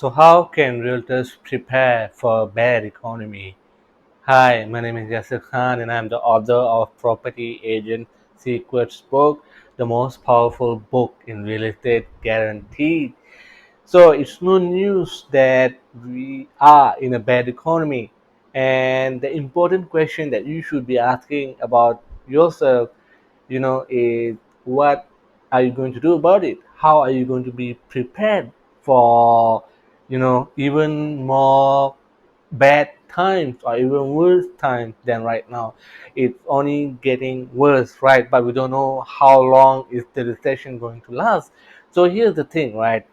So, how can realtors prepare for a bad economy? Hi, my name is Yasser Khan, and I'm the author of Property Agent Secrets book, the most powerful book in real estate guaranteed. So, it's no news that we are in a bad economy, and the important question that you should be asking about yourself, is what are you going to do about it? How are you going to be prepared for, even more bad times or even worse times than right now? It's only getting worse, right? But we don't know how long is the recession going to last. So here's the thing, right?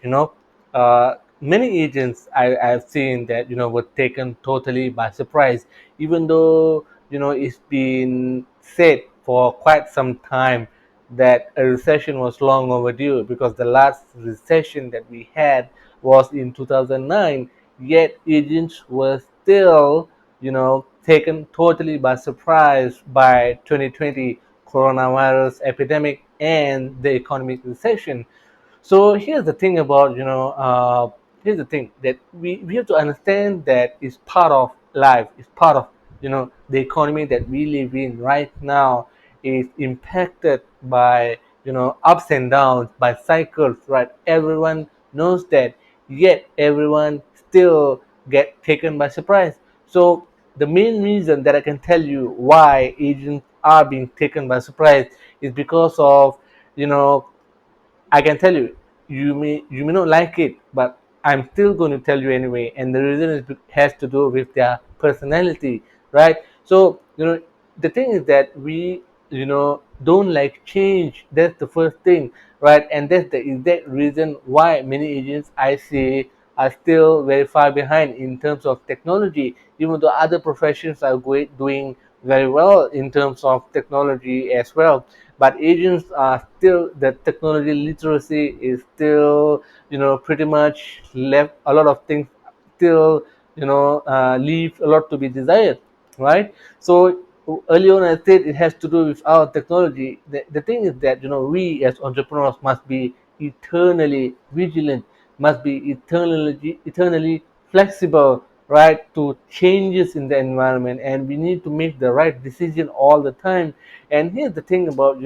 Many agents I've seen that were taken totally by surprise, even though it's been said for quite some time that a recession was long overdue because the last recession that we had was in 2009. Yet agents were still taken totally by surprise by 2020 coronavirus epidemic and the economic recession. So here's the thing about here's the thing that we have to understand that it's part of life. It's part of the economy that we live in right now is impacted by ups and downs, by cycles, right? Everyone knows that, yet everyone still get taken by surprise. So the main reason that I can tell you why agents are being taken by surprise is because of you know I can tell you, you may not like it, but I'm still going to tell you anyway. And the reason has to do with their personality, right? So the thing is that we don't like change. That's the first thing, right? And that's the exact reason why many agents I see are still very far behind in terms of technology, even though other professions are doing very well in terms of technology as well. But agents are still, the technology literacy is still pretty much left a lot of things still leave a lot to be desired, right? So earlier on I said it has to do with our technology. The thing is that we as entrepreneurs must be eternally vigilant, must be eternally flexible, right, to changes in the environment, and we need to make the right decision all the time. And here's the thing about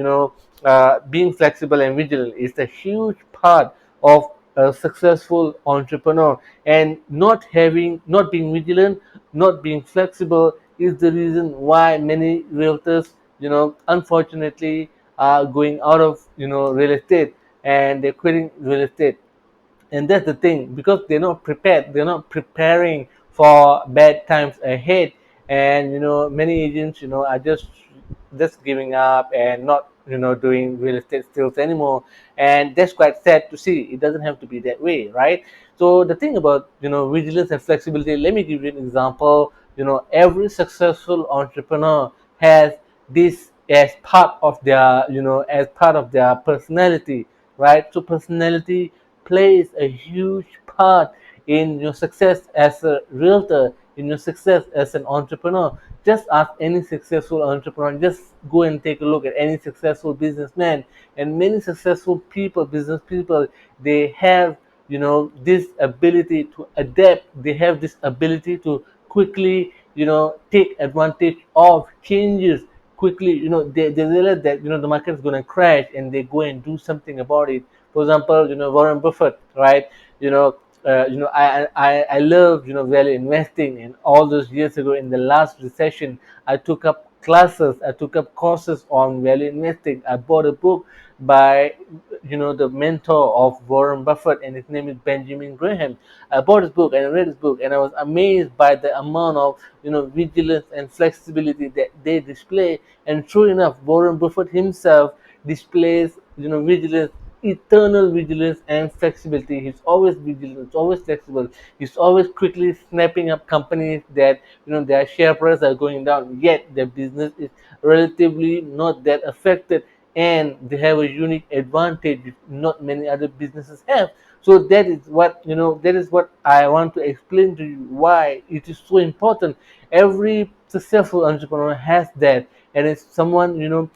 being flexible and vigilant is a huge part of a successful entrepreneur. And not being vigilant, not being flexible is the reason why many realtors unfortunately are going out of real estate, and they're quitting real estate. And that's the thing, because they're not preparing for bad times ahead. And many agents are just giving up and not doing real estate sales anymore. And that's quite sad to see. It doesn't have to be that way, right? So the thing about vigilance and flexibility, let me give you an example. Every successful entrepreneur has this as part of their personality, right? So personality plays a huge part in your success as a realtor, in your success as an entrepreneur. Just ask any successful entrepreneur, just go and take a look at any successful businessman. And many successful people, business people, they have this ability to adapt. They have this ability to quickly take advantage of changes quickly. They realize that the market is going to crash, and they go and do something about it. For example, Warren Buffett, right? I love value investing, and all those years ago in the last recession, I took up classes, I took up courses on value investing. I bought a book by the mentor of Warren Buffett, and his name is Benjamin Graham. I bought his book and I read his book, and I was amazed by the amount of vigilance and flexibility that they display. And true enough, Warren Buffett himself displays vigilance, eternal vigilance and flexibility. He's always vigilant, always flexible. He's always quickly snapping up companies that their share price are going down, yet their business is relatively not that affected, and they have a unique advantage which not many other businesses have. So that is what I want to explain to you, why it is so important. Every successful entrepreneur has that. And it's someone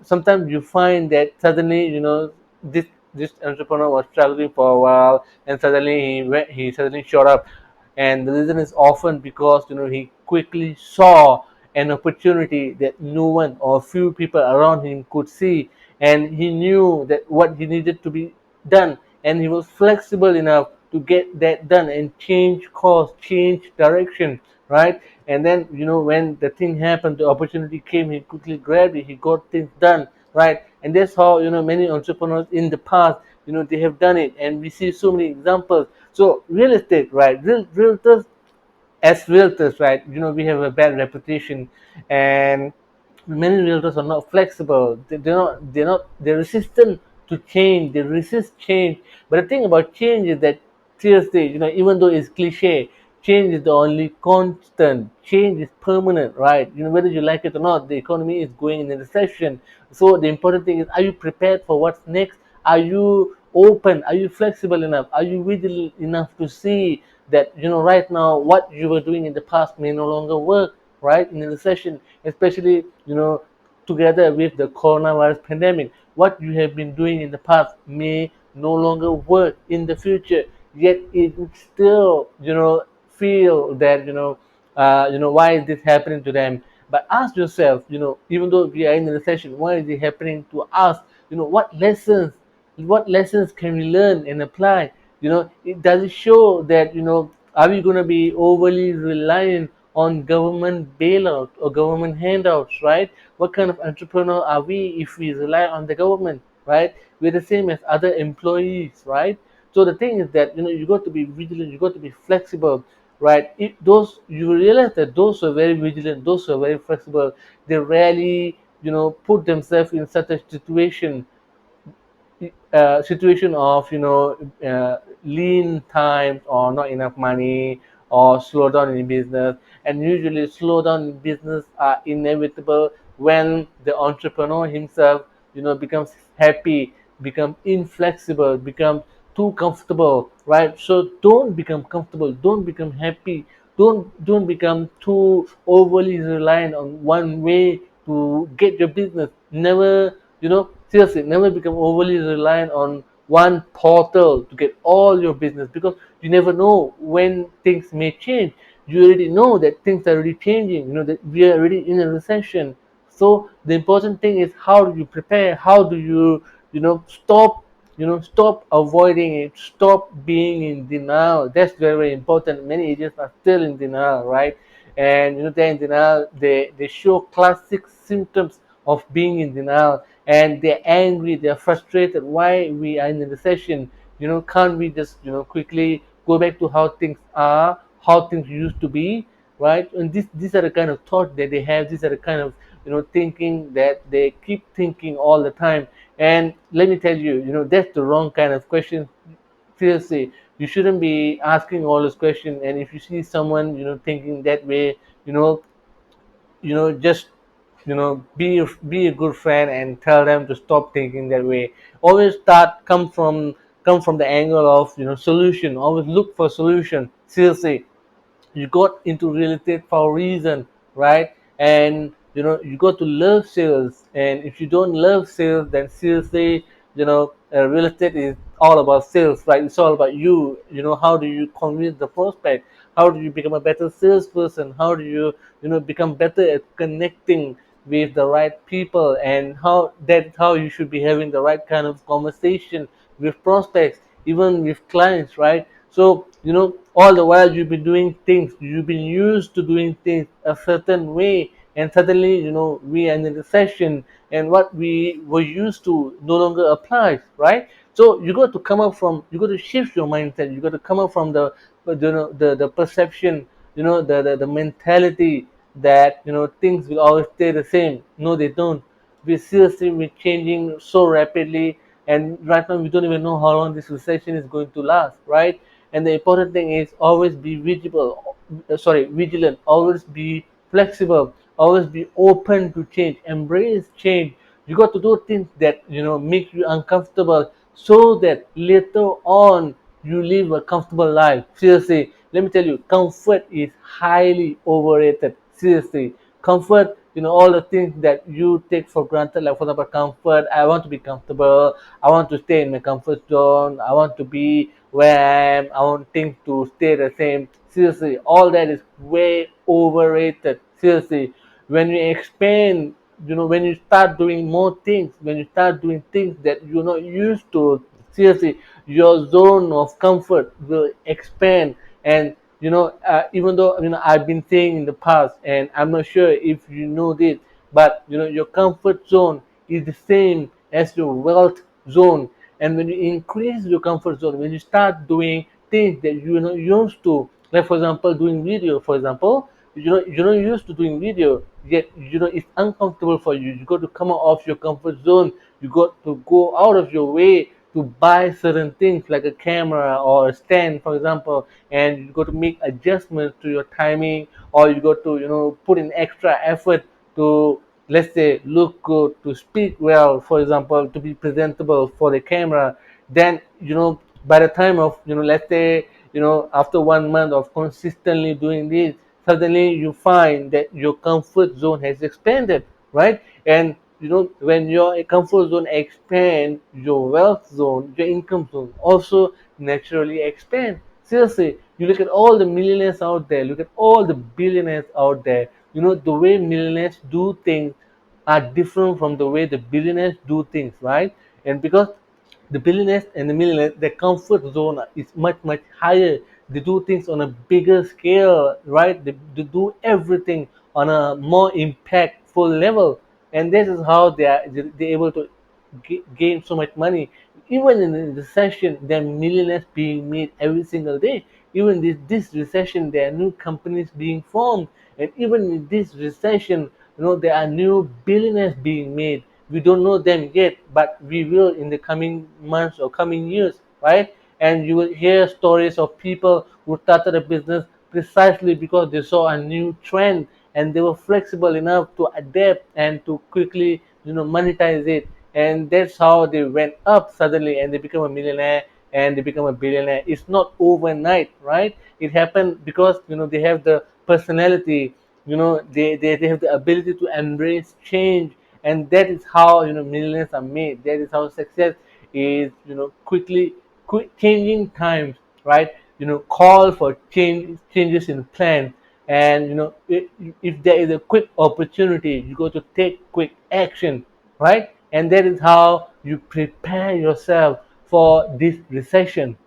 sometimes you find that suddenly this this entrepreneur was struggling for a while, and suddenly he suddenly showed up. And the reason is often because he quickly saw an opportunity that no one or few people around him could see, and he knew that what he needed to be done, and he was flexible enough to get that done and change course, change direction, right? And then when the thing happened, the opportunity came, he quickly grabbed it, he got things done, right? And that's how many entrepreneurs in the past, they have done it, and we see so many examples. So real estate, right? Realtors, as realtors, right? We have a bad reputation, and many realtors are not flexible. They're resistant to change. They resist change. But the thing about change is that, seriously, even though it's cliche, change is the only constant. Change is permanent, right? Whether you like it or not, the economy is going in a recession. So the important thing is, are you prepared for what's next? Are you open? Are you flexible enough? Are you vigilant enough to see that right now what you were doing in the past may no longer work, right? In a recession, especially together with the coronavirus pandemic, what you have been doing in the past may no longer work in the future. Yet it still feel that why is this happening to them. But ask yourself, even though we are in a recession, why is it happening to us? What lessons can we learn and apply? It does it show that are we going to be overly reliant on government bailout or government handouts, right? What kind of entrepreneur are we if we rely on the government, right? We're the same as other employees, right? So the thing is that you got to be vigilant, you got to be flexible, right? Those, you realize that those who are very vigilant, those who are very flexible, they rarely put themselves in such a situation of lean times or not enough money or slowdown in business. And usually slowdown in business are inevitable when the entrepreneur himself becomes happy, become inflexible, become too comfortable, right? So don't become comfortable, don't become happy, don't become too overly reliant on one way to get your business. Never, seriously, never become overly reliant on one portal to get all your business, because you never know when things may change. You already know that things are already changing, that we are already in a recession. So the important thing is, how do you prepare? How do you stop avoiding it, stop being in denial. That's very, very important. Many agents are still in denial, right? And they're in denial. They show classic symptoms of being in denial, and they're angry, they're frustrated. Why we are in a recession? Can't we just quickly go back to how things are, how things used to be, right? And these are the kind of thoughts that they have. These are the kind of thinking that they keep thinking all the time. And let me tell you, that's the wrong kind of question. Seriously, you shouldn't be asking all those questions. And if you see someone thinking that way, you know just be a good friend and tell them to stop thinking that way. Always come from the angle of solution. Always look for solution. Seriously, you got into real estate for a reason, right? And you got to love sales. And if you don't love sales, then seriously, real estate is all about sales, right? It's all about you. How do you convince the prospect? How do you become a better salesperson? How do you become better at connecting with the right people? And how you should be having the right kind of conversation with prospects, even with clients, right? So all the while you've been doing things, you've been used to doing things a certain way, and suddenly we are in a recession, and what we were used to no longer applies, right? So you got to shift your mindset. You got to come up from the perception, the mentality that things will always stay the same. No, they don't. We're changing so rapidly, and right now we don't even know how long this recession is going to last, right? And the important thing is, always be vigilant, always be flexible, always be open to change, embrace change. You got to do things that make you uncomfortable, so that later on you live a comfortable life. Seriously, let me tell you, comfort is highly overrated. Seriously, comfort all the things that you take for granted, like for example comfort. I want to be comfortable, I want to stay in my comfort zone, I want to be where I am, I want things to stay the same. Seriously, all that is way overrated. Seriously, when you expand, when you start doing more things, when you start doing things that you're not used to, seriously, your zone of comfort will expand. And even though I've been saying in the past, and I'm not sure if you know this, but your comfort zone is the same as your wealth zone. And when you increase your comfort zone, when you start doing things that you're not used to, like for example doing video, for example, you're not used to doing video, yet it's uncomfortable for you. You got to come out of your comfort zone. You got to go out of your way to buy certain things like a camera or a stand, for example, and you got to make adjustments to your timing, or you got to put in extra effort to, let's say, look good, to speak well, for example, to be presentable for the camera. Then by the time of let's say after 1 month of consistently doing this, suddenly you find that your comfort zone has expanded, right? And when your comfort zone expand, your wealth zone, your income zone also naturally expand. Seriously, you look at all the millionaires out there, look at all the billionaires out there. The way millionaires do things are different from the way the billionaires do things, right? And because the billionaires and the millionaires, their comfort zone is much, much higher. They do things on a bigger scale, right? They do everything on a more impactful level. And this is how they're able to gain so much money. Even in the recession, there are millionaires being made every single day. Even this recession, there are new companies being formed. And even in this recession, there are new billionaires being made. We don't know them yet, but we will in the coming months or coming years, right? And you will hear stories of people who started a business precisely because they saw a new trend, and they were flexible enough to adapt and to quickly monetize it. And that's how they went up suddenly, and they become a millionaire, and they become a billionaire. It's not overnight, right? It happened because they have the personality, they have the ability to embrace change. And that is how millionaires are made. That is how success is, quickly, quick changing times, right? Call for changes in plan. And if there is a quick opportunity, you got to take quick action, right? And that is how you prepare yourself for this recession.